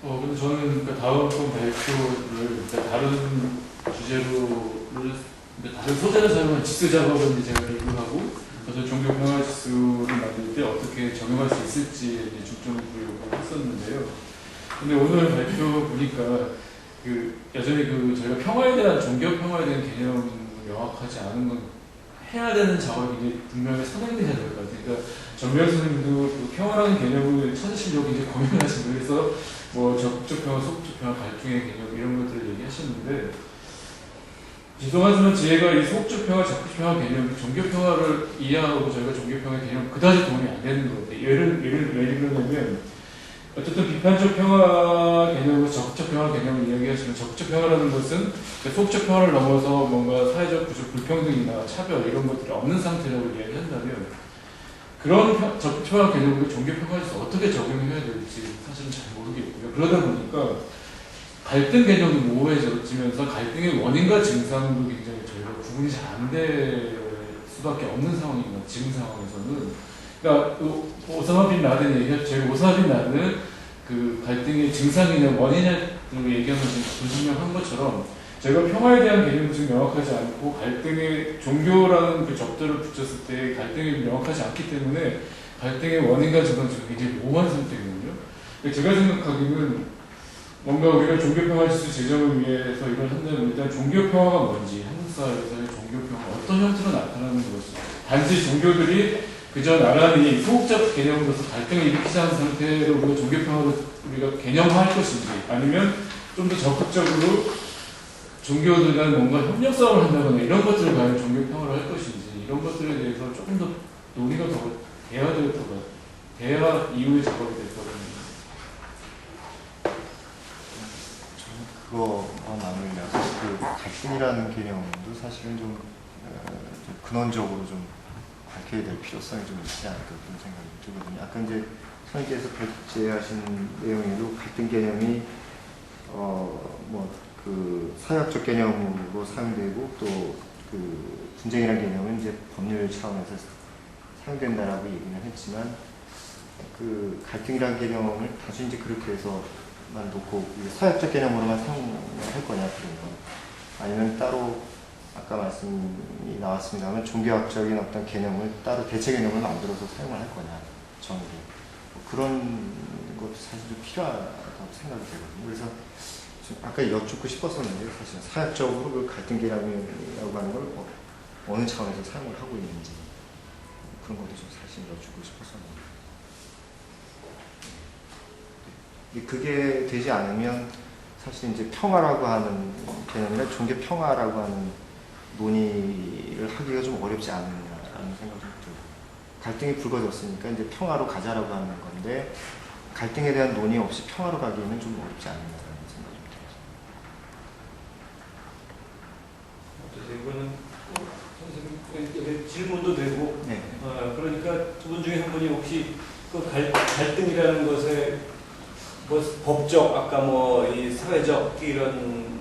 근데 저는 그러니까 다음번 발표를 그러니까 다른 주제로를 그러니까 다른 소재를 사용한 지수 작업을 이제 제가 연구하고 그래서 종교 평화 지수를 만들 때 어떻게 적용할 수 있을지에 이제 중점을 두려고 했었는데요. 근데 오늘 발표 보니까 그 여전히 그 저희가 평화에 대한 종교 평화에 대한 개념을 명확하지 않은 건 해야 되는 작업이 이제 분명히 선행돼야 될 것 같아요. 그러니까 정명 선생님도 그 평화라는 개념을 찾으시려고 이제 고민하시고 그래서 뭐 적극적 평화, 소극적 평화, 갈등의 개념 이런 것들을 얘기하셨는데 죄송하지만 제가 이 소극적 평화, 적극적 평화 개념, 종교 평화를 이해하고 저희가 종교 평화 개념 그다지 도움이 안 되는 것 같아요. 예를 들면 어쨌든 비판적 평화 개념과 적극적 평화 개념을 이야기하시면 적극적 평화라는 것은 소극적 평화를 넘어서 뭔가 사회적 구조 불평등이나 차별 이런 것들이 없는 상태라고 이야기한다면 그런 적극적 평화 개념을 종교 평화에서 어떻게 적용해야 될지 사실은 잘 모르겠고요. 그러다 보니까 갈등 개념도 모호해지면서 갈등의 원인과 증상도 굉장히 저희가 구분이 잘 안 될 수밖에 없는 상황입니다. 지금 상황에서는. 그러니까 오사마 빈 라덴 얘기할 제가 오사마 빈 라덴은 그 갈등의 증상이냐 원인을 얘기하면서 불분명한 것처럼 제가 평화에 대한 개념이 좀 명확하지 않고 갈등의 종교라는 그 접점을 붙였을 때 갈등이 명확하지 않기 때문에 갈등의 원인과 증상이 굉장히 모호한 상태거든요. 제가 생각하기는 뭔가 우리가 종교평화 지수 제정을 위해서 이걸 한다면 일단 종교평화가 뭔지 한국 사회에서의 종교평화가 어떤 형태로 나타나는 것이 단지 종교들이 그저 나란히 소극적 개념으로서 갈등을 일으키지 않은 상태로 우리가 종교평화를 우리가 개념화할 것인지 아니면 좀 더 적극적으로 종교들 간 뭔가 협력 싸움을 한다거나 이런 것들을 과연 종교평화로 할 것인지 이런 것들에 대해서 조금 더 논의가 더 돼야 될 것 같아요. 대화 이후의 작업이 될 것 같아요. 그거와 나누면 사실 그 갈등이라는 개념도 사실은 좀 근원적으로 좀 밝혀야 될 필요성이 좀 있지 않을까 그런 생각이 들거든요. 아까 이제 선생님께서 발제하신 내용에도 갈등 개념이 뭐 그 사회학적 개념으로 사용되고 또 그 분쟁이라는 개념은 이제 법률 차원에서 사용된다라고 얘기는 했지만 그 갈등이라는 개념을 단순히 이제 그렇게 해서만 놓고 사회학적 개념으로만 사용할 거냐 그러면 아니면 따로 아까 말씀이 나왔습니다만 종교학적인 어떤 개념을 따로 대체 개념을 만들어서 사용을 할 거냐 정의를 뭐 그런 것도 사실 좀 필요하다고 생각이 되거든요. 그래서 아까 여쭙고 싶었었는데요. 사실 사회학적으로 그 갈등 개념이라고 하는 걸 어느 차원에서 사용을 하고 있는지 그런 것도 좀 사실 여쭙고 싶었었는데 그게 되지 않으면 사실 이제 평화라고 하는 개념이나 종교 평화라고 하는 논의를 하기가 좀 어렵지 않느냐라는 생각이 좀 들어요. 갈등이 불거졌으니까 이제 평화로 가자라고 하는 건데 갈등에 대한 논의 없이 평화로 가기에는 좀 어렵지 않느냐라는 생각이 좀 들어요. 이거는 선생님 질문도 되고 네. 그러니까 두 분 중에 한 분이 혹시 그 갈등이라는 것에 뭐 법적 아까 뭐 이 사회적 이런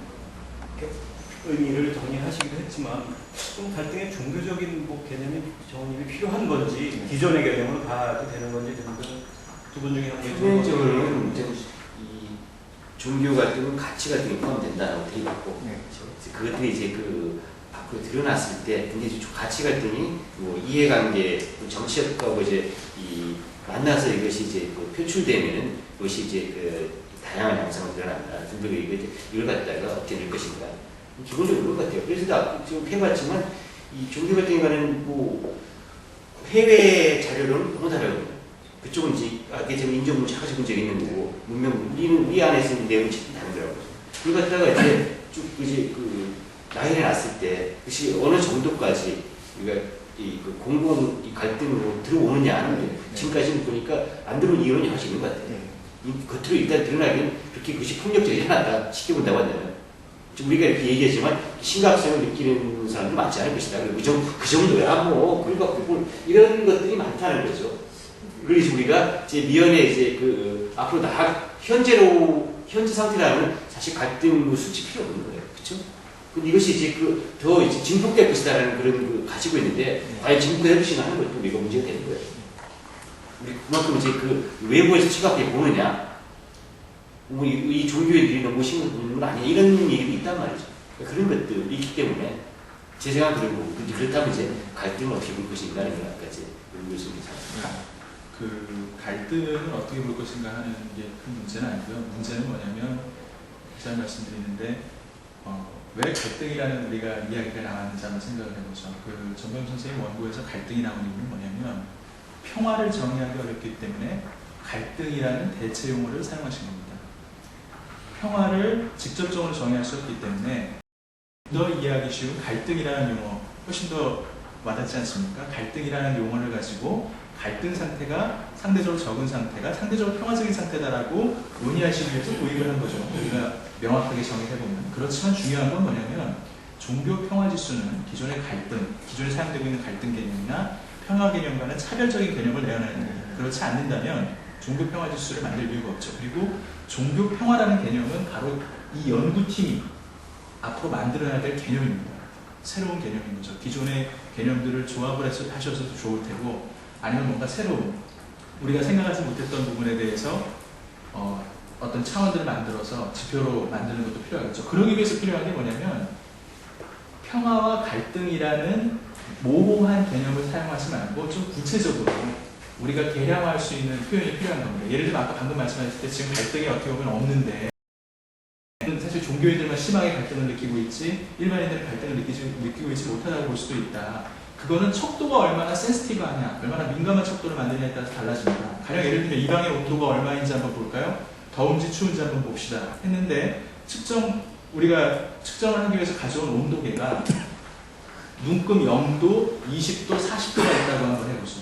의미를 정의하시기도 했지만 좀 갈등의 종교적인 뭐 개념이 정립이 필요한 건지 기존의 개념으로 가도 되는 건지 두 분 중에 한 분이 표면적으로는 이 종교 갈등은 가치 갈등이 포함된다라고 되어 있고 네. 그것들이 이제 그 앞으로 드러났을 때 굉장히 가치 갈등이 뭐 이해관계 정치적하고 이제 이 만나서 이것이 이제 그 표출되면은 그것이 이제 그 다양한 양상으로 드러난다. 이걸 갖다가 어떻게 될 것인가. 기본적으로 그런 것 같아요. 그래서 지금 해봤지만 이 종교 갈등에 관한 뭐 해외 자료로는 너무 다르거든요. 그쪽은 이제 아까 지금 인종 차가지 문제가 있는 거고 문명 우리 안에서 있는 내용이 참 다르더라고요. 그걸 갖다가 이제 쭉 이제 그 나열해 놨을 때 그것이 어느 정도까지 우리가 그 공공 이 갈등으로 들어오느냐 지금까지는 보니까 안 들어온 이유는 여러 가지 있는 것 같아요. 이 겉으로 일단 드러나긴 그렇게 그것이 폭력적이지 않았다 쉽게 본다고 한다면 우리가 이렇게 얘기하지만 심각성을 느끼는 사람도 많지 않을 것이다. 그리고 그 정도야 뭐 그러니까 이런 것들이 많다는 거죠. 그래서 우리가 이제 미연에 이제 그 앞으로 현재 상태라면 사실 갈등 수치 필요 없는 거예요. 그렇죠? 근데 이것이 이제 더 이제 증폭될 것이다라는 그런 가지고 있는데 과연 증폭될 것이나 하는 것도 우리가 문제가 되는 거예요. 우리 그만큼 이제 그 외부에서 시각하게 보느냐 이 종교인들이 너무 신경 쓰는 건 아니야 이런 얘기도 있단 말이죠. 그런 것들이 있기 때문에 제 생각 그리고 그렇다면 이제 갈등을 어떻게 볼 것인가는 걸 아까 이제 물으셨습니다. 그 갈등을 어떻게 볼 것인가 하는 게 큰 문제는 아니고요. 문제는 뭐냐면 제가 말씀드리는데 왜 갈등이라는 우리가 이야기가 나왔는지 한번 생각을 해보죠. 그 전병 선생님 원고에서 갈등이 나오는 이유는 뭐냐면 평화를 정의하기 어렵기 때문에 갈등이라는 대체 용어를 사용하신 겁니다. 평화를 직접적으로 정의할 수 없기 때문에 더 이해하기 쉬운 갈등이라는 용어 훨씬 더 와닿지 않습니까? 갈등이라는 용어를 가지고 갈등 상태가 상대적으로 적은 상태가 상대적으로 평화적인 상태다라고 논의하시기 위해서 도입을 한 거죠. 우리가 명확하게 정의해보면. 그렇지만 중요한 건 뭐냐면 종교 평화 지수는 기존의 갈등, 기존에 사용되고 있는 갈등 개념이나 평화 개념과는 차별적인 개념을 내어내는 겁니다. 그렇지 않는다면 종교 평화 지수를 만들 이유가 없죠. 그리고 종교 평화라는 개념은 바로 이 연구팀이 앞으로 만들어야 될 개념입니다. 새로운 개념인 거죠. 기존의 개념들을 조합을 하셔서 좋을 테고 아니면 뭔가 새로운 우리가 생각하지 못했던 부분에 대해서 어떤 차원들을 만들어서 지표로 만드는 것도 필요하겠죠. 그러기 위해서 필요한 게 뭐냐면 평화와 갈등이라는 모호한 개념을 사용하지 말고 좀 구체적으로 우리가 계량할 수 있는 표현이 필요한 겁니다. 예를 들면 아까 방금 말씀하셨을 때 지금 갈등이 어떻게 보면 없는데 사실 종교인들만 심하게 갈등을 느끼고 있지 일반인들은 갈등을 느끼고 있지 못하다고 볼 수도 있다. 그거는 척도가 얼마나 센시티브하냐, 얼마나 민감한 척도를 만드냐에 따라서 달라집니다. 가령 예를 들면 이 방의 온도가 얼마인지 한번 볼까요? 더운지 추운지 한번 봅시다. 했는데 우리가 측정을 하기 위해서 가져온 온도계가 눈금 0도, 20도, 40도가 있다고 한번 해보죠.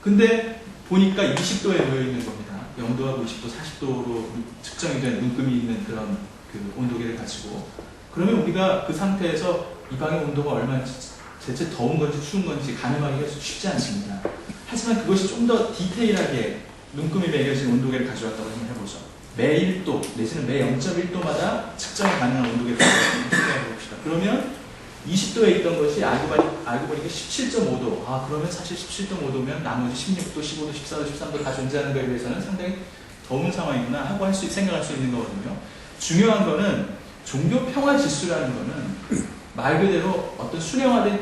근데 보니까 20도에 놓여 있는 겁니다. 0도하고 20도, 40도로 측정이 된 눈금이 있는 그런 그 온도계를 가지고 그러면 우리가 그 상태에서 이 방의 온도가 얼마인지 대체 더운 건지 추운 건지 가늠하기가 쉽지 않습니다. 하지만 그것이 좀 더 디테일하게 눈금이 매겨진 온도계를 가져왔다고 해보죠. 매 1도 내지는 매 0.1도마다 측정이 가능한 온도계를 가져왔다고 봅시다. 그러면 20도에 있던 것이 알고 보니까 17.5도. 아, 그러면 사실 17.5도면 나머지 16도, 15도, 14도, 13도 다 존재하는 것에 대해서는 상당히 더운 상황이구나 하고 생각할 수 있는 거거든요. 중요한 거는 종교 평화 지수라는 거는 말 그대로 어떤 수령화된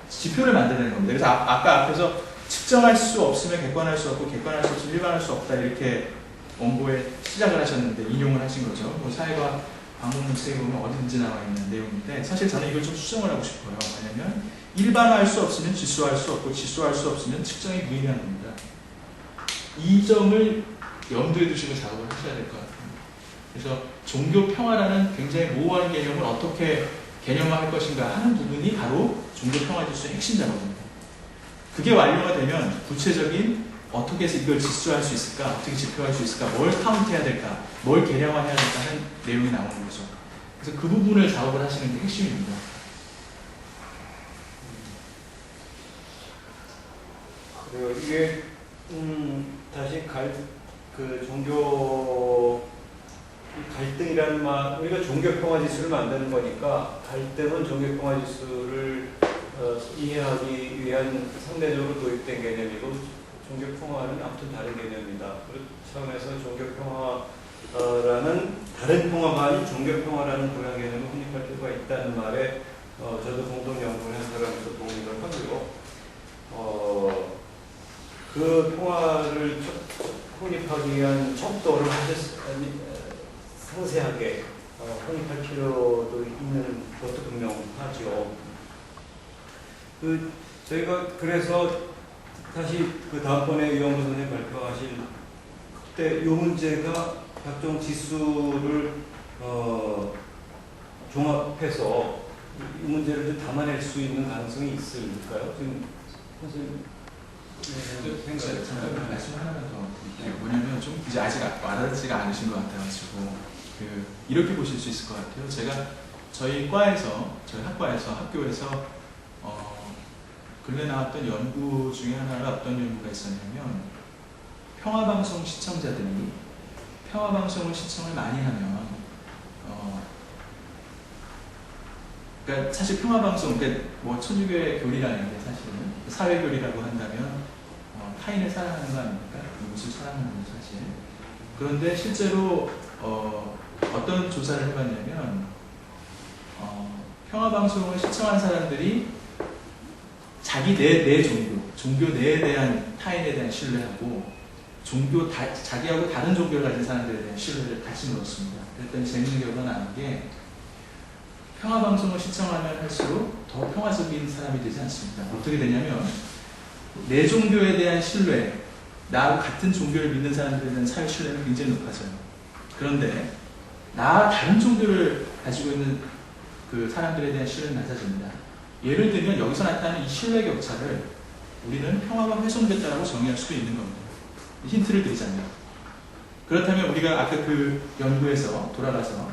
지표를 만드는 겁니다. 그래서 아까 앞에서 측정할 수 없으면 객관할 수 없고 객관할 수 없으면 일반할 수 없다 이렇게 원고에 시작을 하셨는데 인용을 하신 거죠. 뭐 사회과학 방법론 책에 보면 어디든지 나와 있는 내용인데 사실 저는 이걸 좀 수정을 하고 싶어요. 왜냐하면 일반화할 수 없으면 지수화할 수 없고 지수화할 수 없으면 측정이 무의미한 겁니다. 이 점을 염두에 두시고 작업을 하셔야 될 것 같아요. 그래서 종교 평화라는 굉장히 모호한 개념을 어떻게 개념화할 것인가 하는 부분이 바로 종교 평화 지수의 핵심 작업입니다. 그게 완료가 되면 구체적인 어떻게 해서 이걸 지수화할 수 있을까, 어떻게 지표할 수 있을까, 뭘 카운트해야 될까, 뭘 계량화해야 될까 하는 내용이 나오는 거죠. 그래서 그 부분을 작업을 하시는 게 핵심입니다. 그래요. 이게 다시 종교 갈등이라는 말, 우리가 종교 평화 지수를 만드는 거니까 갈등은 종교 평화 지수를 이해하기 위한 상대적으로 도입된 개념이고 종교 평화는 아무튼 다른 개념이다. 그런 차원에서 종교 평화라는 다른 평화가 아닌 종교 평화라는 고유한 개념을 확립할 필요가 있다는 말에 저도 공동 연구를 한 사람으로서 동의를 하고요. 그 평화를 확립하기 위한 척도를 상세하게 확립할 필요도 있는 것도 분명하죠. 저희가 그래서 다시 다음번에 위원부 선생님 발표하실 그때 이 문제가 각종 지수를 종합해서 이 문제를 좀 담아낼 수 있는 가능성이 있을까요? 지금 선생님 제가 말씀 하나만 더 드릴게요. 뭐냐면 좀 이제 아직 와닿지가 않으신 것 같아가지고 이렇게 보실 수 있을 것 같아요. 제가 저희 학교에서 근래 나왔던 연구 중에 하나가 어떤 연구가 있었냐면 평화방송 시청자들이 평화방송을 시청을 많이 하면 그러니까 사실 평화방송, 그러니까 뭐 천주교의 교리라는 게 사실은 사회교리라고 한다면 타인을 사랑하는 거 아닙니까? 이웃을 사랑하는 거 사실. 그런데 실제로 어떤 조사를 해봤냐면 평화방송을 시청한 사람들이 자기 내 종교 내에 대한 타인에 대한 신뢰하고 자기하고 다른 종교를 가진 사람들에 대한 신뢰를 같이 물었습니다. 그랬더니 재밌는 결과가 나온 게 평화방송을 시청하면 할수록 더 평화적인 사람이 되지 않습니다. 어떻게 되냐면 내 종교에 대한 신뢰, 나하고 같은 종교를 믿는 사람들에 대한 사회 신뢰는 굉장히 높아져요. 그런데 나와 다른 종교를 가지고 있는 그 사람들에 대한 신뢰는 낮아집니다. 예를 들면 여기서 나타나는 이 신뢰 격차를 우리는 평화가 훼손됐다고 정의할 수도 있는 겁니다. 힌트를 드리자면, 그렇다면 우리가 아까 그 연구에서 돌아가서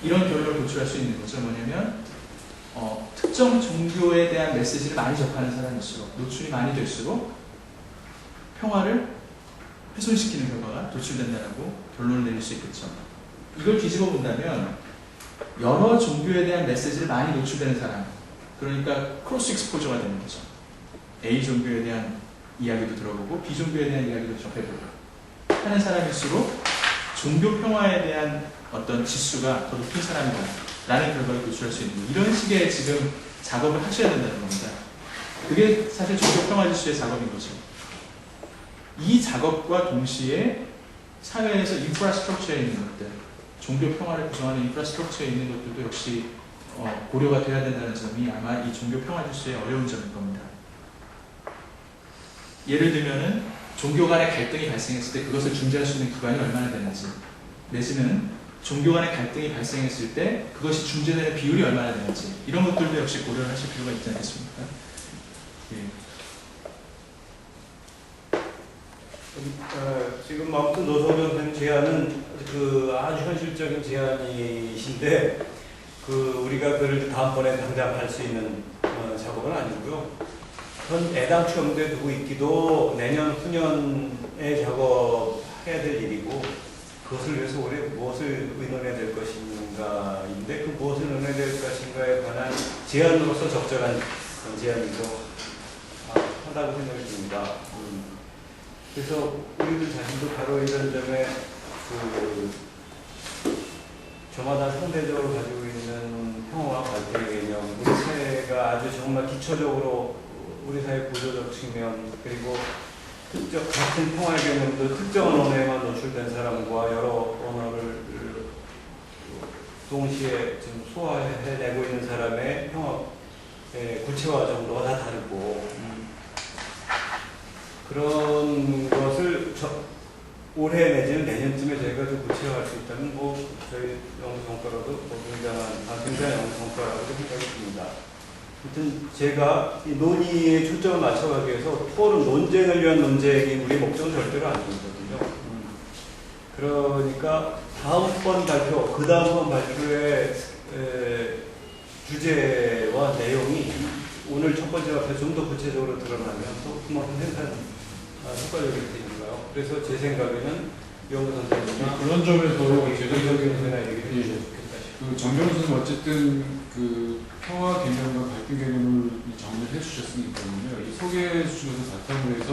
이런 결론을 도출할 수 있는 거죠. 뭐냐면 특정 종교에 대한 메시지를 많이 접하는 사람일수록, 노출이 많이 될수록 평화를 훼손시키는 결과가 도출된다고 결론을 내릴 수 있겠죠. 이걸 뒤집어 본다면 여러 종교에 대한 메시지를 많이 노출되는 사람, 그러니까 크로스 익스포저가 되는 거죠. A 종교에 대한 이야기도 들어보고 B 종교에 대한 이야기도 접해보고 하는 사람일수록 종교 평화에 대한 어떤 지수가 더 높은 사람이다 라는 결과를 도출할 수 있는 거예요. 이런 식의 지금 작업을 하셔야 된다는 겁니다. 그게 사실 종교 평화 지수의 작업인 거죠. 이 작업과 동시에 사회에서 인프라스트럭처에 있는 것들, 종교 평화를 구성하는 인프라스트럭처에 있는 것들도 역시 고려가 돼야 된다는 점이 아마 이 종교 평화 지수의 어려운 점일 겁니다. 예를 들면은 종교 간의 갈등이 발생했을 때 그것을 중재할 수 있는 기관이 얼마나 되는지, 내지는 종교 간의 갈등이 발생했을 때 그것이 중재되는 비율이 얼마나 되는지, 이런 것들도 역시 고려를 하실 필요가 있지 않겠습니까? 예. 지금 아무튼 노성현 선생님 제안은 아주 현실적인 제안이신데 우리가 그를 다음번에 당장 할 수 있는 작업은 아니고요. 현 애당초 염두에 두고 있기도 내년 후년에 작업해야 될 일이고, 그것을 위해서 올해 무엇을 의논해야 될 것인가인데, 그 무엇을 의논해야 될 것인가에 관한 제안으로서 적절한 제안이기도 하다고 생각이 듭니다. 그래서 우리들 자신도 바로 이런 점에 저마다 상대적으로 가지고 있는 평화와 갈등의 개념, 우리 사회가 아주 정말 기초적으로 우리 사회 구조적 측면, 그리고 같은 평화의 개념도 특정한 언어에만 노출된 사람과 여러 언어를 동시에 지금 소화해내고 있는 사람의 평화의 구체화 정도가 다 다르고, 그런 것을 올해 내지는 내년쯤에 저희가 좀 구체화할 수 있다면 저희 연구 성과로도 굉장한 연구 성과라고 생각이 듭니다. 아무튼 제가 이 논의에 초점을 맞춰가기 위해서 토론 논쟁을 위한 논쟁이 우리의 목적은 절대로 아니거든요. 그러니까 다음번 발표, 그 다음번 발표의 주제와 내용이 오늘 첫 번째 발표 좀 더 구체적으로 드러나면 또 그만큼 효과적일 테니까요. 그래서 제 생각에는 연구 선생님이나 그런 점에서 제도적인 얘기를 해주셨으면 좋겠다 싶습니다. 정경 선생님 어쨌든 평화 개념과 갈등 개념을 정리를 해주셨으니까요. 이 소개해 주신 것을 바탕으로 해서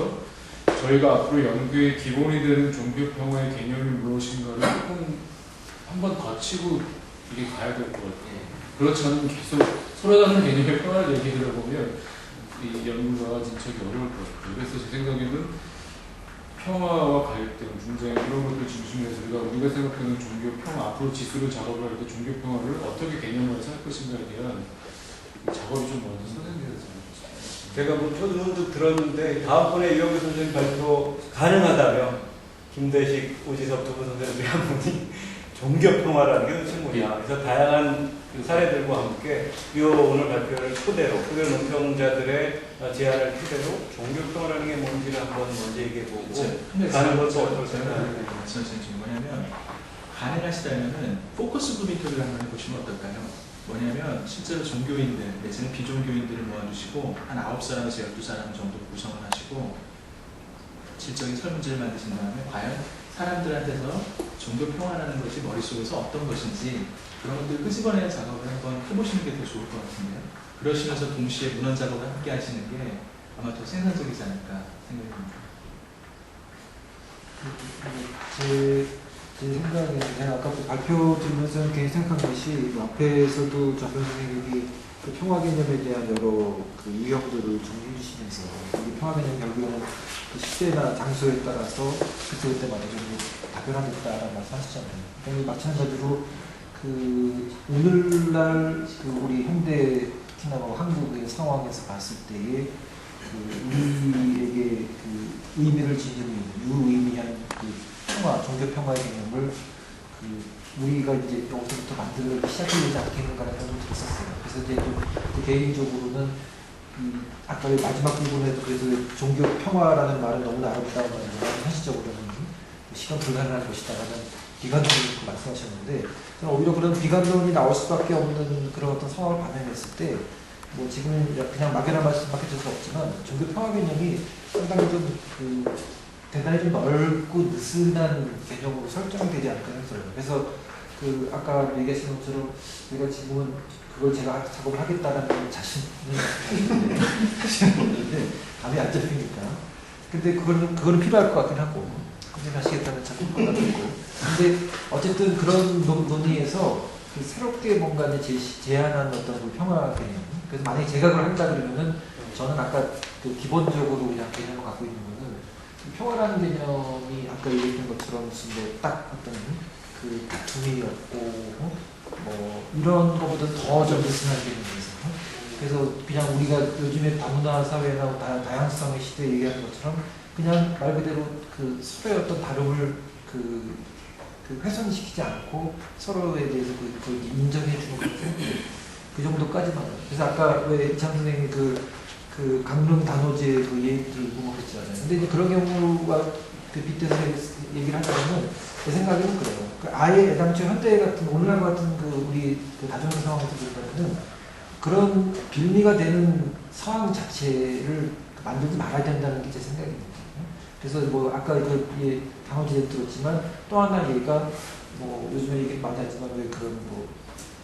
저희가 앞으로 연구의 기본이 되는 종교 평화의 개념이 무엇인가를 조금 한번 거치고 이게 가야 될 것 같아요. 그렇지 않으면 계속 서로 다른 개념의 평화를 얘기하다 보면 이 연구가 진척이 어려울 것 같아요. 그래서 제 생각에는 평화와 갈등, 분쟁 이런 것들 중심에서 우리가 생각하는 종교 평화, 앞으로 지수를 작업을 할 때 종교 평화를 어떻게 개념화해서 할 것인가에 대한 작업이 좀 먼저 선행돼야 되지 않을까. 제가 저도 들었는데 다음번에 이영규 선생님 발표 가능하다면 김대식, 오지섭 두 분 선생님들이 한 분이 종교 평화라는 게 도대체 뭐냐. 그래서 다양한 사례들과 함께 오늘 발표를 토대로 논평자들의 제안을 토대로 종교 평화라는 게 뭔지를 한번 먼저 얘기해보고 가는 것도 어떨까요? 말씀하신 게 뭐냐면, 가능하시다면 포커스 그룹 인터뷰를 한번 해보시면 어떨까요? 뭐냐면 실제로 종교인들 내지는 비종교인들을 모아주시고 한 9사람에서 12사람 정도 구성을 하시고 질적인 설문지를 만드신 다음에 과연 사람들한테서 종교 평화라는 것이 머릿속에서 어떤 것인지 그런 것들을 끄집어내는 작업을 한번 해보시는 게 더 좋을 것 같은데요. 그러시면서 동시에 문헌 작업을 함께 하시는 게 아마 더 생산적이지 않을까 생각이 듭니다. 제 생각에는 제가 아까 그 발표 들으면서 이렇게 생각한 것이 앞에서도 정 선생님이 그 평화 개념에 대한 여러 그 유형들을 정리해 주시면서 이 평화 개념 결국에는 그 시대나 장소에 따라서 그때마다 좀 다변화됐다라는 말씀하셨잖아요. 그러니까 마찬가지로 그 오늘날 그 우리 현대 특히나 뭐 한국의 상황에서 봤을 때에 그 우리에게 그 의미를 지니는 유의미한 그 평화, 종교 평화의 개념을 그 우리가 이제 여기서부터 만들기 시작하지 않겠는가라는 생각이 들었었어요. 그래서 이제 좀 개인적으로는 아까 마지막 부분에도 그래서 종교 평화라는 말은 너무나 아름다운 말이지만 현실적으로는 실현 불가능한 것이다라는 비관론을 말씀하셨는데 저는 오히려 그런 비관론이 나올 수밖에 없는 그런 어떤 상황을 반영했을 때 뭐 지금 그냥 막연한 말씀밖에 줄 수 없지만 종교 평화 개념이 상당히 좀 대단히 좀 넓고 느슨한 개념으로 설정이 되지 않을까 생각해요. 그래서 그 아까 얘기하신 것처럼 내가 지금은 그걸 제가 작업을 하겠다라는 자신은 없는데 감이 안 잡히니까. 근데 그거는 필요할 것 같긴 하고 그렇게 하시겠다는 참 생각도 있고. 근데 어쨌든 그런 논의에서 그 새롭게 뭔가 제안한 어떤 그 평화 개념. 그래서 만약에 제가 그걸 한다 그러면은 저는 아까 그 기본적으로 그냥 개념을 갖고 있는 거는 평화라는 개념이 아까 얘기했던 것처럼 무슨 딱 어떤 그 다툼이 없고 뭐 이런 것보다 더 좀 느슨한 개념이어서 그래서 그냥 우리가 요즘에 다문화 사회나 다양성의 시대에 얘기하는 것처럼 그냥 말 그대로 그 서로의 어떤 다름을 그 훼손시키지 않고 서로에 대해서 그걸 인정해 주는 것 같아요. 그 정도까지만. 그래서 아까 왜 이창 선생님이 그 강릉 단오제 그 얘기 들고 뭐 그랬잖아요. 근데 이제 그런 경우가 그 빗대서 얘기를 하자면 제 생각에는 그래요. 그 아예 애당초 현대 같은 오늘날 같은 그 우리 그 다중한 상황에서 보면은 그런 빌미가 되는 상황 자체를 만들지 말아야 된다는 게 제 생각입니다. 그래서 뭐 아까 그 단오제 들었지만 또 하나 얘기가 뭐 요즘에 얘기 많이 하지만 왜 그런 뭐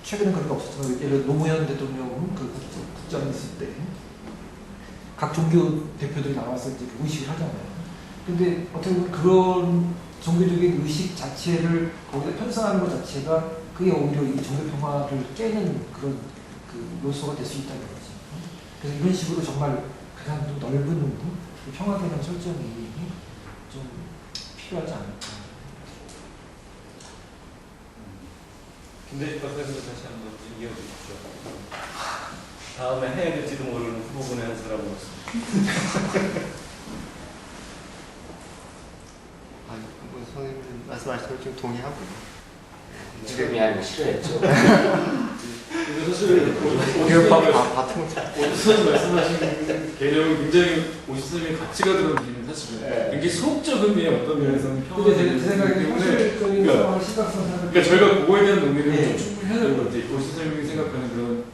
최근에 그런 거 없었지만 예를 들어 노무현 대통령 그 국장 있을 때 각 종교 대표들이 나와서 이제 의식을 하잖아요. 근데 어떻게 보면 그런 종교적인 의식 자체를 거기다 편성하는 것 자체가 그게 오히려 이 종교 평화를 깨는 그런 그 요소가 될 수 있다는 거죠. 그래서 이런 식으로 정말 가장 좀 넓은 평화 개념 설정이 좀 필요하지 않을까. 김대식 박사님도 다시 한번 이어주십시오. 다음에 해야 될지도 모르는 후보군의 한 사람으로서. 뭐 선생님 말씀하신 걸 좀 동의하고요. 지금이 아니고 싫어했죠. 근데 사실 오지선이 말씀하신 개념은 굉장히 오지선의 가치가 들어간 개념이 사실은 굉장히 소극적인 의미의 어떤 면에서는 근데 제 생각에 때문에 현실적인 상황을 시각성을 그러니까 저희가 그거에 대한 논의를 네. 좀 충분히 해야 될 것 같아요. 오지선이 생각하는 그런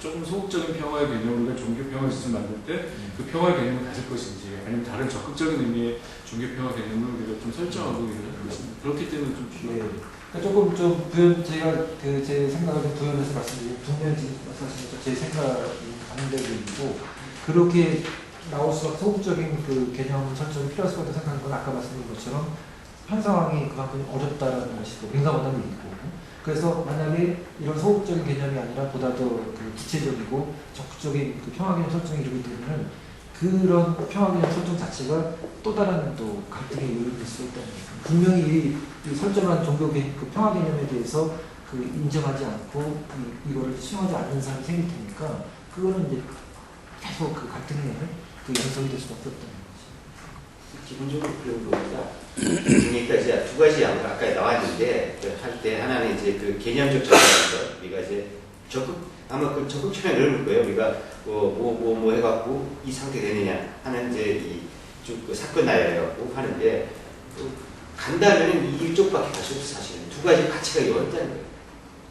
조금 소극적인 평화의 개념, 우리가 종교 평화 시스템을 만들 때 그 평화의 개념을 가질 것인지 아니면 다른 적극적인 의미의 종교 평화 개념을 우리가 좀 설정하고 이런 것입니다. 그렇기 때문에 좀 필요해요. 그러니까 조금 좀 제가 제 생각을 좀 부연해서 말씀드리면 분명히 지금 말씀하신 것처럼 제 생각이 반대로 있고 그렇게 나올 수밖에 소극적인 그 개념 설정이 필요할 수밖에 생각하는 건 아까 말씀드린 것처럼 현 상황이 그만큼 어렵다라는 것이 또 민감하다는 얘기고 그래서 만약에 이런 소극적인 개념이 아니라 보다 더 그 구체적이고 적극적인 그 평화 개념 설정이 이루기 때문에 그런 평화 개념 설정 자체가 또 다른 또 갈등의 요인이 될 수 있다는 거죠. 분명히 이 설정한 종교 그 평화 개념에 대해서 그 인정하지 않고 이거를 수용하지 않는 사람이 생길 테니까 그거는 이제 계속 그 갈등의 그 연속이 될 수밖에 없다는 거죠. 기본적으로 그런 겁니다. 그러니까 이제 두 가지 아까 나왔는데 할 때 하나는 이제 그 개념적 접근에서 우리가 이제 아마 그 적극 처리가 넓을 거예요. 우리가 뭐 해갖고 이 상태 되느냐 하는 이제 이쭉 사건 나열해갖고 하는데 간다면은 이쪽밖에 갈 수 없어 사실은 두 가지 가치가 어렵다는 거예요.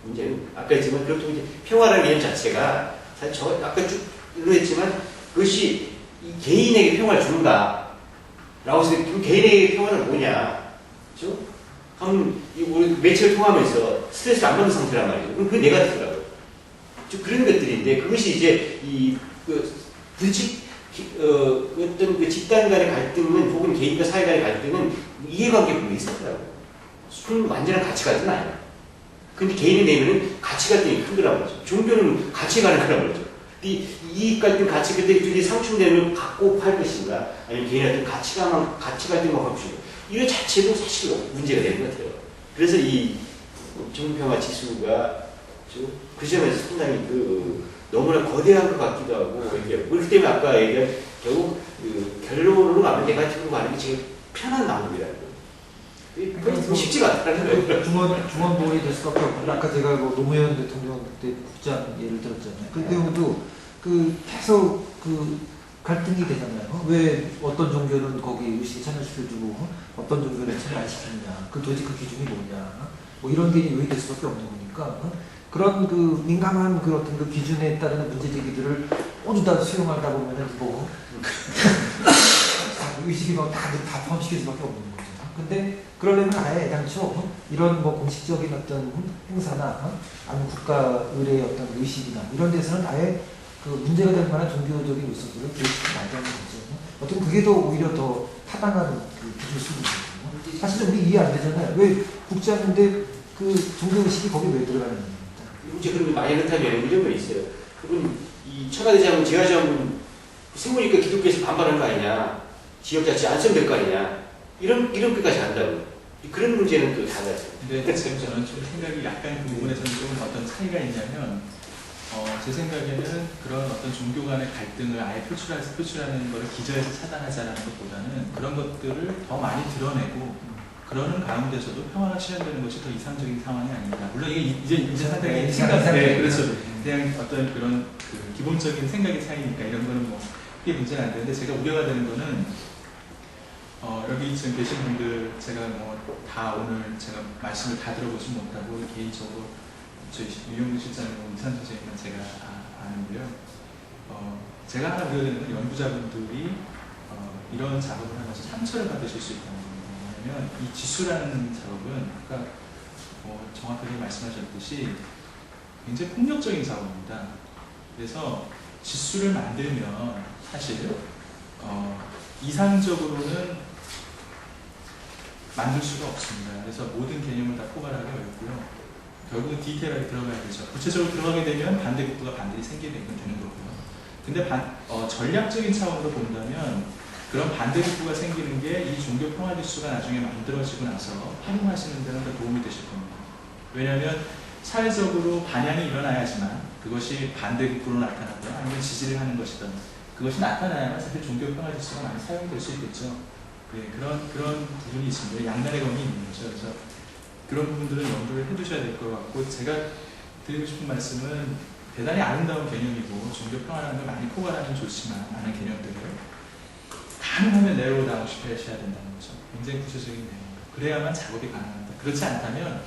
문제는 아까 했지만 그렇다고 이제 평화라는 개념 자체가 사실 저 아까 쭉 했지만 그것이 이 개인에게 평화를 주는가? 라고 해서 그 개인에게 평화는 뭐냐? 그죠? 그럼 우리 매체를 통하면서 스트레스를 안 받는 상태란 말이죠. 그럼 그게 네거티브라고요. 그런 것들인데 그것이 이제 어떤 그 집단 간의 갈등은 혹은 개인과 사회 간의 갈등은 이해관계 부분이 있었더라고요. 완전한 가치 갈등은 아니야. 근데 개인의 내면은 가치 갈등이 큰 거란 말이죠. 종교는 가치에 관한 거란 말이죠. 이익 갈등, 가치 갈등 둘이 상충되면 갖고 팔 것인가, 아니면 개인의 가치 갈등만 갖고 싶은 이거 자체도 사실 문제가 되는 것 같아요. 그래서 이 종교평화 지수가 그 점에서 상당히 너무나 거대한 것 같기도 하고, 그렇기 때문에 아까 얘기한 결국 결론으로 가면 네가티브로 가는 게 제일 편한 방법이라는 거예요. 그게 쉽지가 않다는 거예요. 중원본이 될 수밖에 없고, 아까 제가 뭐 노무현 대통령 그때 국장 예를 들었잖아요. 그 경우도 계속 갈등이 되잖아요. 왜 어떤 종교는 거기 의식에 참여시켜주고 어떤 종교는 참여 안 시키느냐. 도대체 그 기준이 뭐냐. 뭐 이런 게 요인될 수밖에 없는 거니까. 그런 민감한 어떤 기준에 따르는 문제 제기들을 모두 다 수용하다 보면은 의식이 다 포함시킬 수밖에 없는 거죠. 근데 그러려면 아예 애당초 이런 공식적인 어떤 행사나 아니면 국가 의례의 어떤 의식이나 이런 데서는 아예 문제가 될 만한 종교적인 요소들을 교육시키지 말자는 거죠. 어떻게 그게 더 오히려 더 타당한 기준일 수도 있거든요. 사실 우리 이해 안 되잖아요. 왜 국제하는데 종교의식이 거기 왜 들어가는 겁니까? 이제 그러면 만약 그렇다면 이런 거 있어요. 그분 이 천하대장군, 제하장군 세우니까 기독교에서 반발하는 거 아니냐, 지역 자체 안성될 거 아니냐, 이런 것까지 한다고. 그런 문제는 또 달라요. 근데 지금 저는 좀 생각이 약간 그 부분에서는 좀 어떤 차이가 있냐면, 제 생각에는 그런 어떤 종교 간의 갈등을 아예 표출하는 것을 기저에서 차단하자는 것보다는 그런 것들을 더 많이 드러내고, 그러는 가운데서도 평화가 실현되는 것이 더 이상적인 상황이 아닌가. 물론 이게 이제 상당히 생각에, 그렇죠. 그냥 어떤 그런 기본적인 생각의 차이니까 이런 거는 뭐 크게 문제는 안 되는데, 제가 우려가 되는 거는 여기 지금 계신 분들 제가 다 오늘 제가 말씀을 다 들어보지 못하고 개인적으로 저희 유영근 실장님, 이산 선생님만 제가 아는데요. 제가 하나 우려되는 건 연구자분들이 이런 작업을 하면서 상처를 받으실 수 있다는 겁니다. 왜냐하면 이 지수라는 작업은 아까 정확하게 말씀하셨듯이 굉장히 폭력적인 작업입니다. 그래서 지수를 만들면 사실 이상적으로는 만들 수가 없습니다. 그래서 모든 개념을 다 포괄하기 어렵고요. 결국은 디테일하게 들어가야 되죠. 구체적으로 들어가게 되면 반대급부가 반드시 생기게 되는 거고요. 근데 전략적인 차원으로 본다면 그런 반대급부가 생기는 게 이 종교 평화 지수가 나중에 만들어지고 나서 활용하시는 데는 더 도움이 되실 겁니다. 왜냐하면 사회적으로 반향이 일어나야지만 그것이 반대급부로 나타나거나 아니면 지지를 하는 것이든 그것이 나타나야만 사실 종교 평화 지수가 많이 사용될 수 있겠죠. 네, 그런 부분이 있습니다. 양날의 검이 있는 거죠. 그래서 그런 부분들은 염두를 해두셔야 될 것 같고, 제가 드리고 싶은 말씀은 대단히 아름다운 개념이고 종교 평화라는 걸 많이 포괄하면 좋지만 많은 개념들을 가능하면 내로 다운 시켜야 된다는 거죠. 굉장히 구체적인 내용. 그래야만 작업이 가능합니다. 그렇지 않다면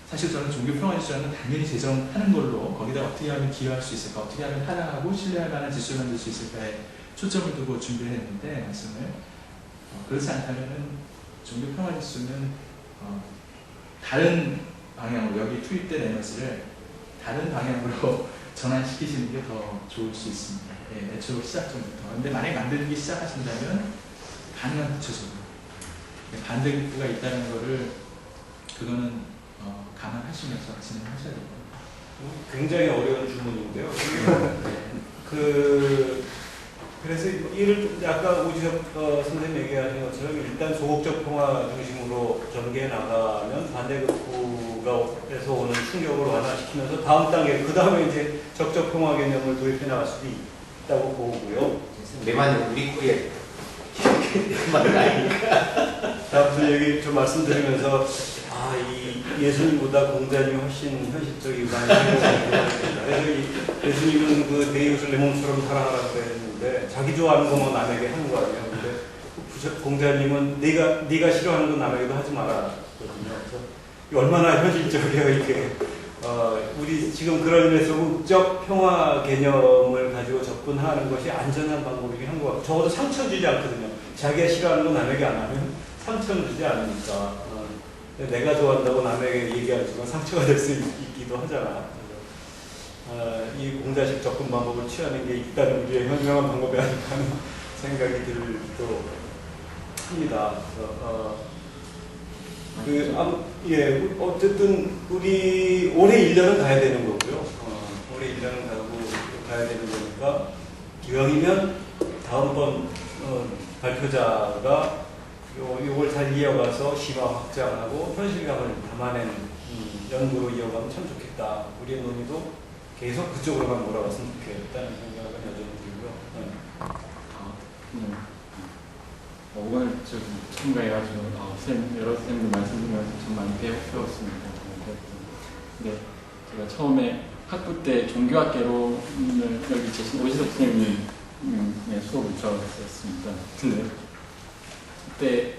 사실 저는 종교 평화 지수라는 당연히 제정하는 걸로 거기다 어떻게 하면 기여할 수 있을까, 어떻게 하면 타당하고 신뢰할 만한 지수를 만들 수 있을까에 초점을 두고 준비를 했는데 말씀을 그렇지 않다면은 종교 평화 지수는 다른 방향으로 여기 투입된 에너지를 다른 방향으로 전환시키시는 게 더 좋을 수 있습니다. 예, 애초 시작점부터. 근데 만약에 만들기 시작하신다면 가능한 구체적으로 반대급부가 있다는 거를 그거는 감안하시면서 진행하셔야 됩니다. 굉장히 어려운 주문인데요. 그래서 이를 아까 오지섭 선생님 얘기하신 것처럼 일단 소극적 평화 중심으로 전개해 나가면 반대급부가에서 오는 충격을 완화시키면서 다음 단계, 그 다음에 이제 적적 평화 개념을 도입해 나갈 수도 있다고 보고요. 내 말은 우리 코에 말은 아니니까. 다음부터 얘기 좀 말씀드리면서 이 예수님보다 공자님이 훨씬 현실적이고 많이 생각합니다. 그래서 예수님은 그 데이우스를 내 몸처럼 사랑하라고 했는데 자기 좋아하는 것만 남에게 하는 거 아니야. 근데 공자님은 네가 싫어하는 건 남에게도 하지 마라. 그래서 얼마나 현실적이에요 이게. 우리 지금 그런 의미에서 우적 평화 개념을 가지고 접근하는 것이 안전한 방법이긴 한 것 같아요. 적어도 상처 주지 않거든요. 자기가 싫어하는 건 남에게 안 하면 상처는 주지 않으니까. 내가 좋아한다고 남에게 얘기하지만 상처가 될 수 있기도 하잖아. 이 공자식 접근 방법을 취하는 게 일단 우리의 현명한 방법이 아닐까 하는 생각이 들기도 합니다. 예, 어쨌든 우리 올해 1년은 가야 되는 거고요. 올해 1년은 가야 되는 거니까 기왕이면 다음번 발표자가 요걸 잘 이어가서 심화 확장하고 현실감을 담아낸 연구로 이어가면 참 좋겠다. 우리의 논의도 계속 그쪽으로만 몰아갔으면 좋겠다는 생각은 여전히 들고요. 오늘 좀 참가해가지고 여러 쌤들 말씀드리면서 좀 많이 배웠습니다. 근데 제가 처음에 학부 때 종교학개론을 여기 계신 오시석 선생님의 수업을 들었습니다. 근데 그때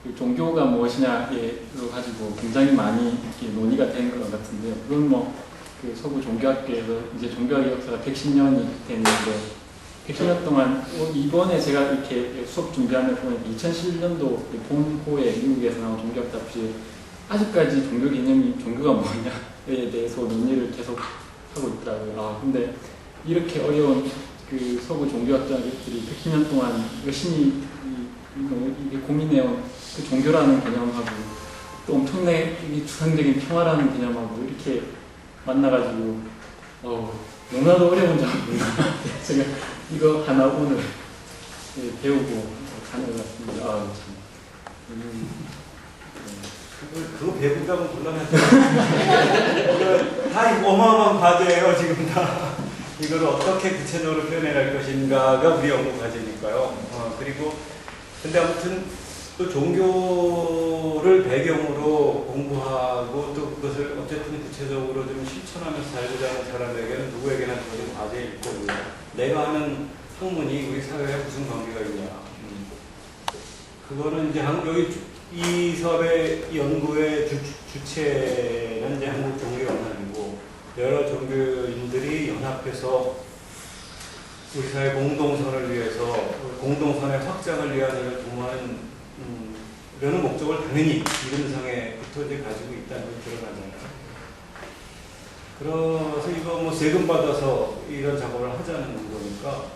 그 종교가 무엇이냐로 가지고 굉장히 많이 이렇게 논의가 된 것 같은데요. 그건 그 서구 종교학계에서 이제 종교학의 역사가 110년이 됐는데 110년 동안 이번에 제가 이렇게 수업 준비하면 보면 2011년도 본호에 미국에서 나온 종교학 잡지에 아직까지 종교 개념이 종교가 뭐냐에 대해서 논의를 계속 하고 있더라고요. 근데 이렇게 어려운 그 서구 종교학자들이 110년 동안 열심히 이게 고민해온 그 종교라는 개념하고 또 엄청나게 추상적인 평화라는 개념하고 이렇게 만나가지고 너무나도 어려운 작업입니다. 제가 이거 하나 오늘 배우고 가는 것 같습니다. 그거 배우자면 곤란하죠. 이거 다 어마어마한 과제예요, 지금 다. 이걸 어떻게 구체적으로 표현해낼 것인가가 우리 연구 과제니까요. 그리고 근데 아무튼 또 종교를 배경으로 공부하고 또 그것을 어쨌든 구체적으로 좀 실천하면서 살고자 하는 사람에게는 누구에게나 그것이 과제일 거고요. 내가 하는 학문이 우리 사회에 무슨 관계가 있냐. 그거는 이제 여기 이 사업의 연구의 주체는 이제 한국 종교연합이고 여러 종교인들이 연합해서 우리 사회 공동선을 위해서 공동선의 확장을 위한 일을 도모하는 이런 목적을 당연히 이름상에부터 이제 가지고 있다는 걸 들어가잖아요. 그래서 이거 세금 받아서 이런 작업을 하자는 거니까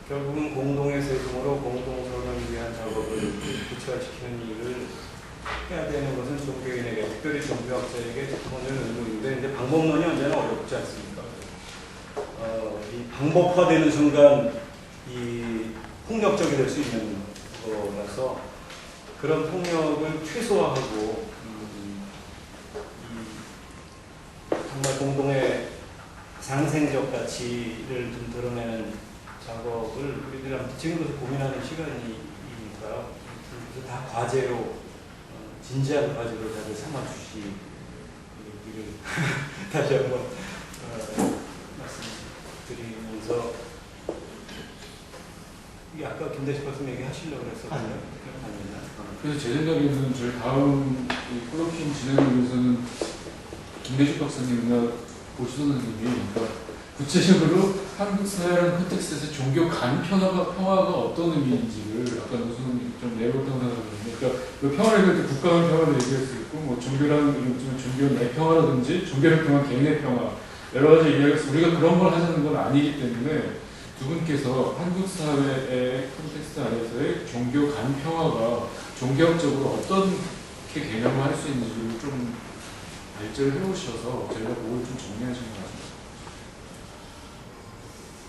결국은 공동의 세금으로 공동선을 위한 작업을 구체화시키는 일을 해야 되는 것은 종교인에게, 특별히 종교학자에게 오늘 의무인데, 이제 방법론이 언제나 어렵지 않습니까? 이 방법화되는 순간 이 폭력적이 될 수 있는 거라서 그런 폭력을 최소화하고 정말 공동의 상생적 가치를 좀 드러내는 작업을 우리들한테 지금부터 고민하는 시간이니까요. 그래서 다 과제로 진지한 과제로 다들 삼아주시기를 다시 한번 말씀드리면서 아까 김대식 박사님 얘기하시려고 그랬었거든요. 그래서 제 생각에는 저희 다음 콜로퀴움 진행을 위해서는 김대식 박사님이나 오시선 선생님이 구체적으로 한국 사회라는 컨텍스트에서 종교 간 평화가 어떤 의미인지를 아까 무슨 좀 내려왔다고 생각하는데, 그러니까 그 평화를 얘기할 때 국가 간 평화를 얘기할 수 있고, 뭐 종교라는 의미는 종교 내 평화라든지 종교를 통한 개인의 평화 여러 가지 얘기해서 우리가 그런 걸 하자는 건 아니기 때문에 두 분께서 한국 사회의 컨텍스트 안에서의 종교 간 평화가 종교학적으로 어떤 개념을 할 수 있는지를 좀 발제를 해오셔서 저희가 그걸 좀 정리하시는 것 같습니다.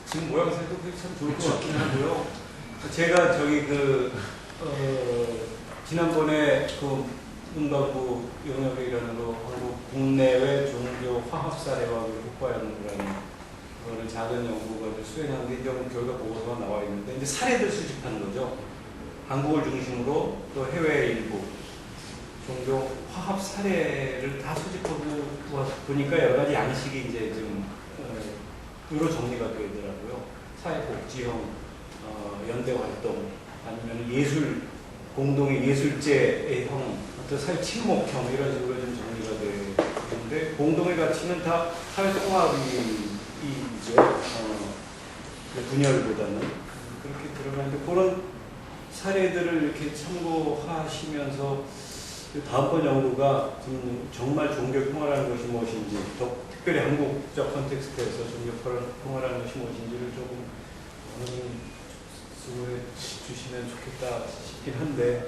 지금 모양새도 참 좋을 것 같긴 하고요. 제가 저기 지난번에 문방구 영역이라는 한국 국내외 종교 화합 사례와 효과 연구라는 그거를 작은 연구가 수행한 게 이제 결과 보고서가 나와 있는데, 이제 사례들 수집하는 거죠. 한국을 중심으로 또 해외 일부 종교 화합 사례를 다 수집하고 보니까 여러 가지 양식이 이제 좀 으로 정리가 되더라고요. 사회복지형 연대 활동, 아니면 예술 공동의 예술제의 형, 어떤 사회 친목형 이런 식으로 좀 정리가 되는데, 공동의 가치는 다 사회 통합이죠. 분열보다는 그렇게 들어가는데, 그런 사례들을 이렇게 참고하시면서 다음번 연구가 정말 종교 평화라는 것이 무엇인지, 특별히 한국적 컨텍스트에서 종교 평화라는 것이 무엇인지를 조금 수고해 주시면 좋겠다 싶긴 한데,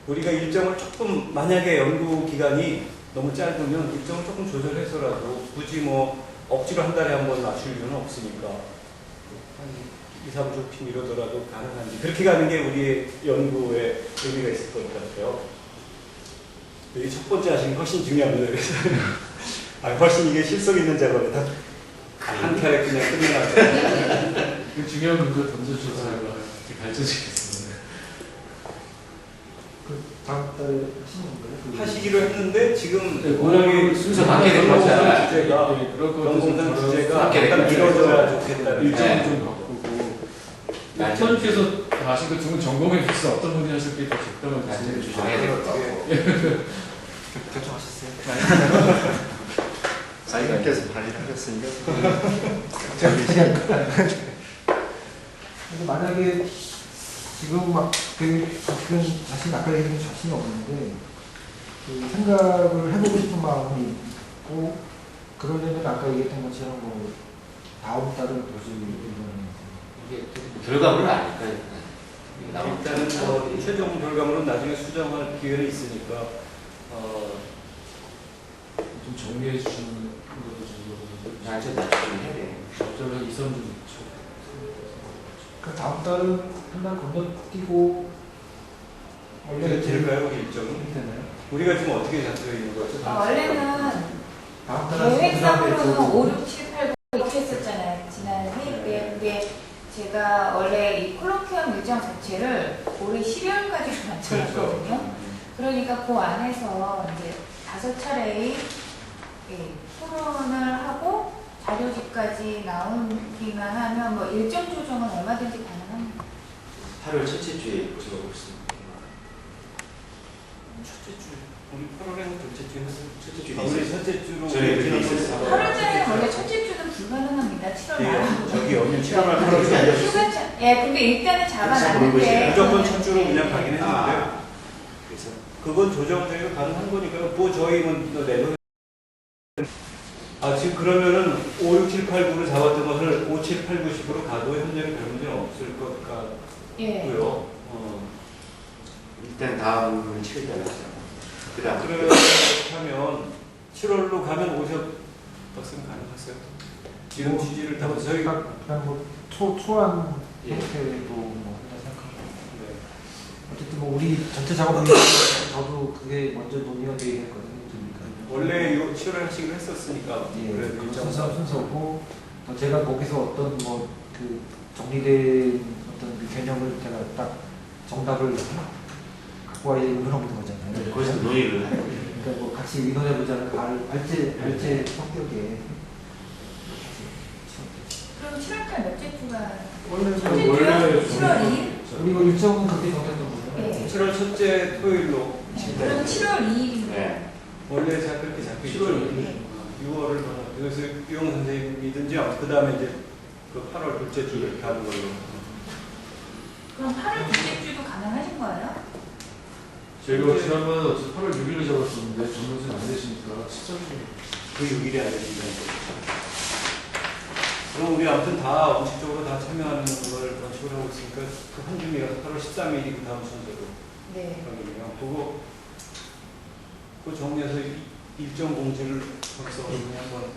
우리가 일정을 조금 만약에 연구 기간이 너무 짧으면 일정을 조금 조절해서라도 굳이 뭐 억지로 한 달에 한 번 맞출 이유는 없으니까 한 2, 3주 미루더라도 가능한지 그렇게 가는 게 우리의 연구에 의미가 있을 것 같아요. 여기 첫 번째 하시는 게 훨씬 중요합니다. 그래서 훨씬 이게 실속 있는 작업이다. 한 켜에 그냥 끝내나요. 그 중요한 문제 던져주셔서 제가 가르쳐드리겠습니다. 그 다음 달에 하시는 건가요? 하시기로 했는데 지금 네, 워낙에 순서 바뀌게 된 거죠. 주제가 연공단 주제가 약간 미뤄져야 좋겠다는 일정을 좀 바꾸고 선생님께서 아신 그 두 분 전공에 비해서 어떤 분이 하셨기에 더 적당한 나중에 것인지 조정해야 될 것 같고. 결정하셨어요? 사장님께서 발의를 하셨으니까 근데 만약에 지금 막 되게 자신 아까 얘기한 자신이 없는데 그 생각을 해보고 싶은 마음이 있고 그러려면 아까 얘기했던 것처럼 뭐 다음 달은 도저히 이거는 이게 결과물은 아닐까요? 일단은 뭐 최종 결과물은 나중에 수정할 기회는 있으니까 좀 정리해 주시는 것도 좀 나중에 해야 돼. 적절한 이선 좀 그 다음 달은 한 달 건너뛰고 원래 될까요 일정이? 되나요? 우리가 지금 어떻게 잡혀 있는 거죠? 원래는 다음 달 계획상으로는 5, 6, 7, 8, 9 이렇게 했었잖아요. 지난 회의 때. 근데 제가 원래 이 콜로퀴엄 일정 자체를 올해 12월까지로 맞춰놨거든요. 그러니까 그 안에서 이제 5차례의 토론을 하고 자료집까지 나오기만 하면 뭐 일정 조정은 얼마든지 가능합니다. 8월 첫째 주에 들어가고 있습니다. 첫째 주 우리 8월에는 둘째 주 했어요. 첫째 주에 우리 첫째 주로 저희 그렇게 있었어요. 8월 달에는 원래 첫째 주는 불가능합니다. 7월 말. 저기 오면 7월 말 휴가 예, 근데 일단은 잡아놨는데 무조건 첫 주로 그냥 가긴 했는데 그래서 그건 조정 저희가 가능한 거니까요. 뭐 저희는 내도 지금 그러면은 5, 6, 7, 8, 9를 잡았던 것을 5, 7, 8, 9, 10으로 가도 현재는 별 문제는 없을 것 같고요. 예. 일단 다음은 7월달에 하죠. 그다음 그렇다면 7월로 가면 오셔 박사님 가능하세요? 지금 뭐, 지지를 다 저희가 그냥 뭐 초안 예. 형태도 뭐 한다 생각합니다. 네. 어쨌든 뭐 우리 전체 작업은 저도 그게 먼저 논의가 되어야 될 거거든요. 원래 이거 7월에 하시기로 했었으니까 예, 그래도 그 일정 순서고 또 제가 거기서 어떤 뭐 그 정리된 어떤 그 개념을 제가 딱 정답을 갖고 와야 되는 건 없는 거잖아요. 거기서 논의를 하는 거예요. 그러니까 뭐 같이 의논해보자는 발제 성격에 그럼 7월달 몇째 주가 원래 첫째 원래 주요? 7월 2일? 우리가 일정은 그렇게 정했던 거죠. 예. 7월 첫째 토요일로 그럼 7월 2일입니다. 네. 원래 자 그렇게 잡혀 있죠. 6월을 그래서 유영 선생님이든지 그 다음에 이제 그 8월 둘째 주 이렇게 하는 걸로. 그럼 8월 둘째 주도 가능하신 거예요? 제가 지난번에 8월 6일로 잡았었는데 정명진 안 되시니까 7월이 그 6일이 안 되신다는 거죠. 그럼 우리 아무튼 다 원칙적으로 다 참여하는 걸 원칙으로 하고 있으니까 그 한 주미라서 8월 13일이 그 다음 순서로 네. 그러거든요. 그거 정리해서 일정 공지를 박사님이 한번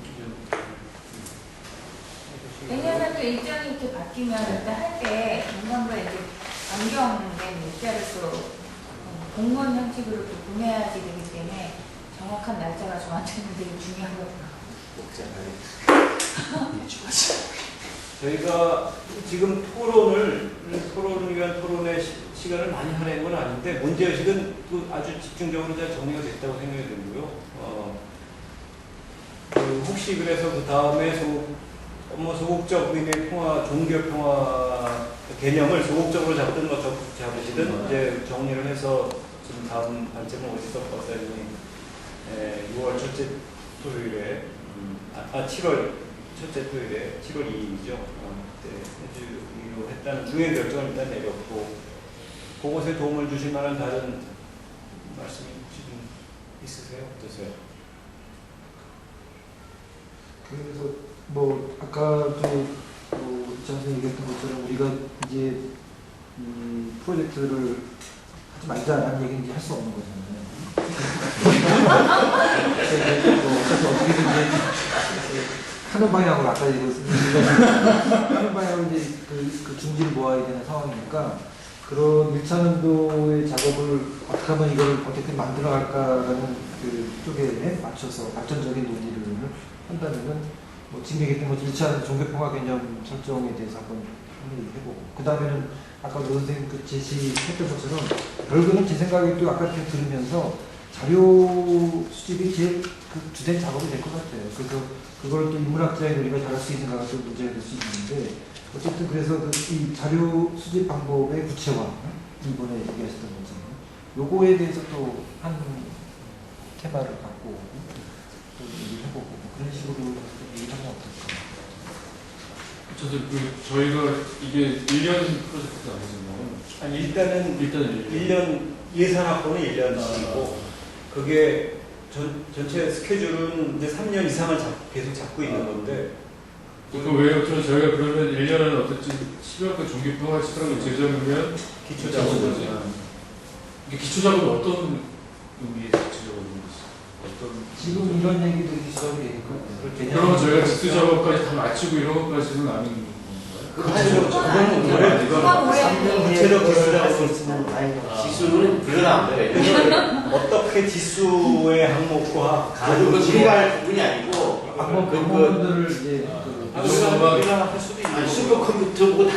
왜냐하면 또 일정이 이렇게 바뀌면 일단 할 때 정상부에 이제 변경된 일자를 또 공무원 형식으로 또 보내야지 되기 때문에 정확한 날짜가 저한테는 되게 중요하거든요. 저희가 지금 토론을 위한 토론의 시간을 많이 하려는 건 아닌데 문제의식은 또 아주 집중적으로 잘 정리가 됐다고 생각이 들고요. 혹시 그래서 그 다음에 소극적 의미의 평화, 종교 평화 개념을 소극적으로 잡든 뭐 잡으시든 이제 정리를 해서 지금 다음 관점은 어디서 박사님이 6월 첫째 토요일에 7월 첫째 토요일에 7월 2일이죠. 그때 해주기로 했다는 중요한 결정을 일단 내렸고 그것에 도움을 주실 만한 다른 말씀이 혹시 좀 있으세요? 어떠세요? 그래서 뭐 아까도 뭐 이창선 얘기했던 것처럼 우리가 이제 이 프로젝트를 하지 말자라는 얘기는 이제 할 수 없는 거잖아요. 그래서 어떻게든 이제 하는 방향으로 아까 하는 방향으로 이제 그 중지를 모아야 되는 상황이니까 그런 1차 년도의 작업을 어떻게 하면 이걸 어떻게 만들어 갈까라는 그 쪽에 맞춰서 발전적인 논의를 한다면은 뭐 지금 얘기했던 뭐 1차 종교평화 개념 설정에 대해서 한번 얘기해보고 그 다음에는 아까 노 선생님 그 제시했던 것처럼 결국은 제 생각에 또 아까 이렇게 들으면서 자료 수집이 제일 그 주된 작업이 될 것 같아요. 그래서 그걸 또 인문학자의 우리가 잘할 수 있는가가 또 문제가 될 수 있는데 어쨌든 그래서 이 자료 수집 방법의 구체화 이번에 얘기하셨던 것처럼 요거에 대해서 또 한 테마를 갖고 또 얘기를 해보고 그런 식으로 얘기를 하면 어떨까? 저도 저희가 이게 1년 프로젝트가 아니잖아요. 아니 일단은 일단은 1년 예산 확보는 1년씩이고 그게 전체 스케줄은 이제 3년 이상을 계속 잡고 있는 건데 왜요? 저희가 그러면 1년은 어떻지 12월까지 종교평화 시스템을 제정하면 기초 작업을 작업을 이게 기초 작업은 어떤 의미의 기초 작업인 거지? 어떤 지금 이런 얘기들이 시작이 되니까 그러면 저희가 기초 작업까지 다 마치고 이런 것까지는 아닌 건가요? 그거는 올해 그건 올해 3년 구체적 기술 작업을 지수는 불러나옵니다. 어떻게 지수의 항목과 그건 우리가 할 부분이 아니고 방법들을 이제 우리가 할 수도 있고 아니 슈퍼컴퓨터 보고 다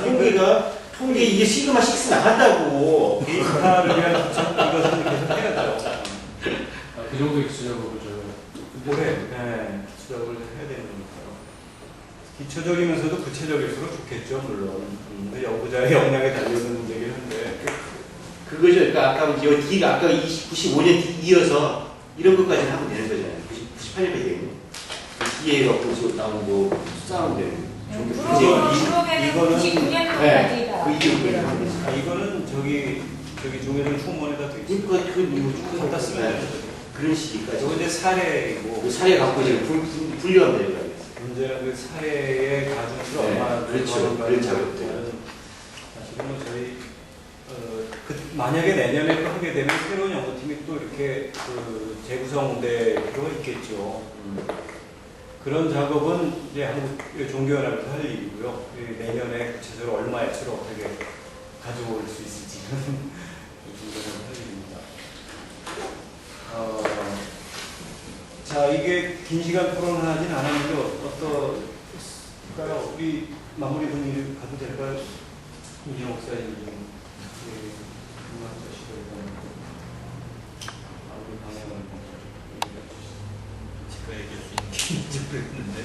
통계 그러니까 통계 이게 시그마 6 나간다고 데이터를 위한 이것은 계속 해야죠. 그 정도의 기초 작업을 저희가 올해 기초 작업을 해야 되는 거니까요. 기초적이면서도 구체적일수록 좋겠죠, 물론. 근데 연구자의 역량에 달려있는 문제긴 한데. 그거죠. 그러니까 아까 D가 아까 95년 D 이어서 이런 것까지는 하면 되는 거잖아요. 98년까지 되겠네. D에 갖고 나온 거 수사하면 되는. 그러면 99년도까지 다. 이거는 저기 종이를 후문에다 돼 있어요. 그 갖다 쓰면 되는 거죠. 그런 시기까지. 저거 이제 사례이고. 그 사례 갖고 이제 분류하면 되는 거예요. 문제는 그 사례의 가중치가 얼마나 그렇죠. 그런 작업들. 사실은 뭐 저희 만약에 내년에 또 하게 되면 새로운 연구팀이 또 이렇게 재구성될 필요가 있겠죠. 그런 작업은 이제 한국 종교연합에서 할 일이고요. 내년에 구체적으로 얼마 액수를 어떻게 가져올 수 있을지는 종교연합 할 일입니다. 자, 이게 긴 시간 토론하진 않았는데 어떨까요? 우리 마무리 분위기 가도 될까요? 이재 목사님 좀 마무리 방향을 얘기해 주시죠. 제가 얘기할 수 있는지 모르겠는데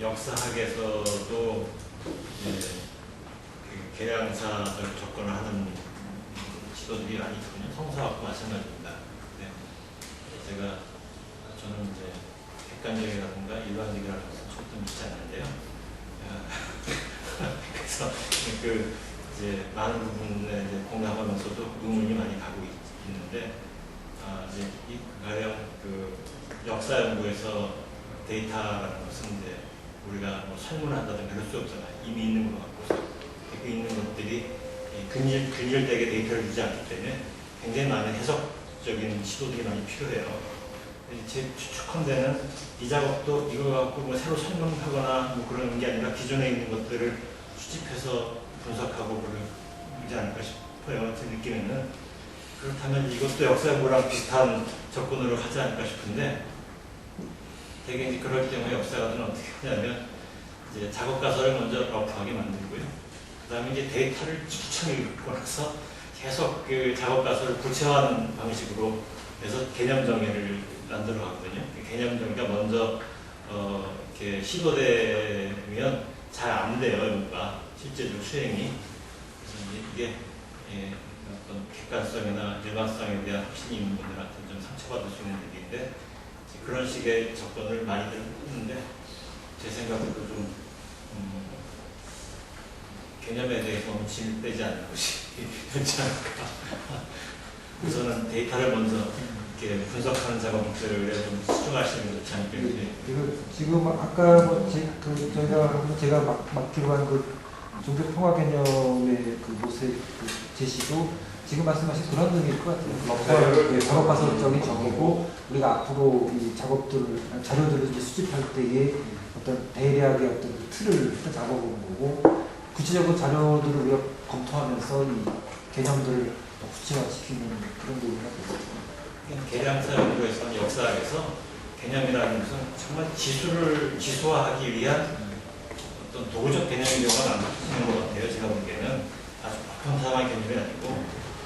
역사학에서도 계량사적 접근을 하는 시도들이 많이 있거든요. 성사학과 마찬가지입니다. 저는 이제 객관적이라든가 일반적이라는 것은 절대 믿지 않는데요. 그래서 이제 많은 부분에 이제 공감하면서도 의문이 많이 가고 있는데, 이제 가령 역사 연구에서 데이터라는 것은 이제 우리가 뭐 설문한다든가 그럴 수 없잖아요. 이미 있는 것 같고서 그 있는 것들이 근절되게 데이터를 주지 않기 때문에 굉장히 많은 해석적인 시도들이 많이 필요해요. 제 추측컨대는 이 작업도 이거 갖고 뭐 새로 설명하거나 뭐 그런 게 아니라 기존에 있는 것들을 수집해서 분석하고 그러지 않을까 싶어요. 제 느낌에는. 그렇다면 이것도 역사 연구랑 비슷한 접근으로 하지 않을까 싶은데, 되게 이제 그럴 경우에 역사가들은 어떻게 하냐면 이제 작업 가설을 먼저 러프하게 만들고요. 그 다음에 이제 데이터를 추청 읽고 나서 계속 그 작업 가설을 구체화하는 방식으로 해서 개념 정의를 만들어 가거든요. 개념 정의가 먼저 이렇게 시도되면 잘 안 돼요, 연구가 실제로 수행이. 그래서 이게 어떤 객관성이나 일관성에 대한 확신이 있는 분들한테 좀 상처받을 수 있는 얘기인데, 그런 식의 접근을 많이들 했는데 제 생각으로 좀 개념에 대해서 너무 짐을 빼지 않는 것이 좋지 않을까. 우선은 데이터를 먼저 이렇게 분석하는 작업들을 좀 수정하시는 게 좋지 않을까 이렇게. 그리고 지금 아까 제가 맡기로 한 그 종교 평화 개념의 그 모색 그 제시도 지금 말씀하신 그런 의미일 것 같아요. 작업 가설적인 적이고 우리가 앞으로 이 자료들을 이제 수집할 때에 어떤 대략의 어떤 그 틀을 일단 잡아보는 거고 구체적으로 자료들을 우리가 검토하면서 이 개념들을 더 구체화시키는 그런 부분이 되겠습니다. 개량사 연구에서는 역사학에서 개념이라는 것은 정말 지수화하기 위한 어떤 도구적 개념인 경우가 많은 것 같아요. 제가 보기에는 아주 평범한 개념이 아니고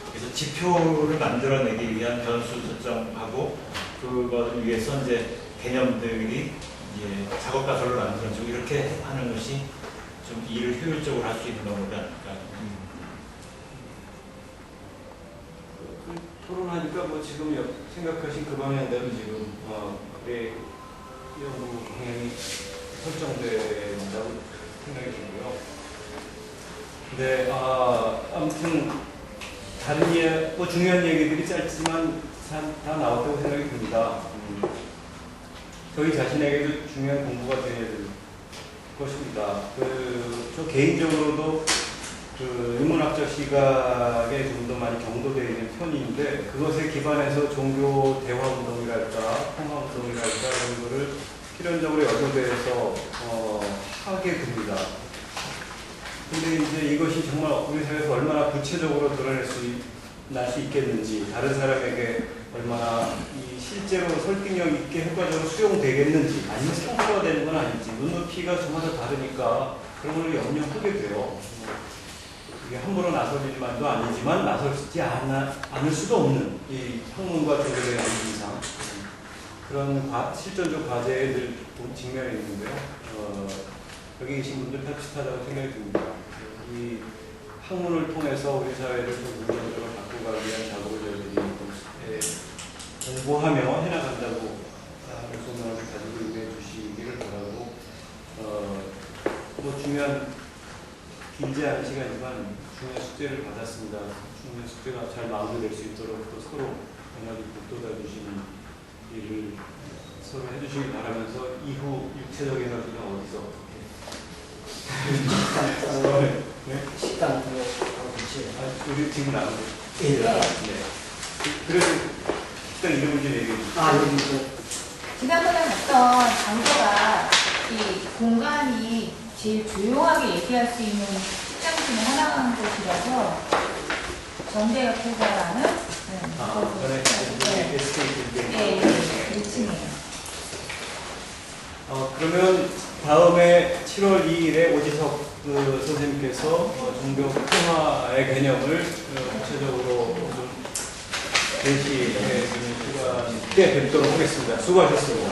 그래서 지표를 만들어내기 위한 변수 설정하고 그것을 위해서 이제 개념들이 이제 작업 가설을 만들어주고 이렇게 하는 것이 좀 일을 효율적으로 할 수 있는 방법이 아닐까. 토론하니까 뭐 지금 생각하신 그 방향대로 지금 우리 연구 방향이 설정된다고 생각이 들고요. 근데 아무튼 다른 뭐 중요한 얘기들이 짧지만 다 나왔다고 생각이 듭니다. 저희 자신에게도 중요한 공부가 되어야 될 것입니다. 저 개인적으로도 그 인문학적 시각에 좀 더 많이 경도되어 있는 편인데 그것에 기반해서 종교 대화 운동이랄까 통화 운동이랄까 이런 거를 필연적으로 연구대에서 하게 됩니다. 근데 이제 이것이 정말 우리 사회에서 얼마나 구체적으로 드러낼 날 수 있겠는지 다른 사람에게 얼마나 실제로 설득력 있게 효과적으로 수용되겠는지 아니면 성과되는 건 아닌지 눈높이가 저마다 다르니까 그런 걸 염려하게 돼요. 이게 함부로 나설 일만도 아니지만 나설지 않을 수도 없는 이 학문과 교육의 이상 그런 실전적 과제에 늘 직면해 있는데요. 여기 계신 분들 다 비슷하다고 생각이 듭니다. 이 학문을 통해서 우리 사회를 좀 긍정적으로 바꿔가기 위한 작업을 저희들이 공부하며 해나간다고 하는 소명을 가지고 임해 주시기를 바라고 뭐 중요한 길지 않은 시간이지만 중요한 숙제를 받았습니다. 중요한 숙제가 잘 마무리될 수 있도록 또 서로 변화를 북돋아주시는 일을 서로 해주시기 바라면서 이후 육체적인 에너지는 어디서 식당 들어가고 있지. 우리 지금 나오고 예. 네. 그래서 식당 이름을 좀 얘기해 주세요. 여기 지난번에 봤던 장소가 이 공간이 제일 조용하게 얘기할 수 있는 식당 중에 하나인 곳이라서 정대 옆에서라는 이번에 SK 네, 1층이에요. 그러면 다음에 7월 2일에 오지석 선생님께서 종교 평화의 개념을 구체적으로 좀 제시해 주는 시간 때 뵙도록 하겠습니다. 수고하셨습니다.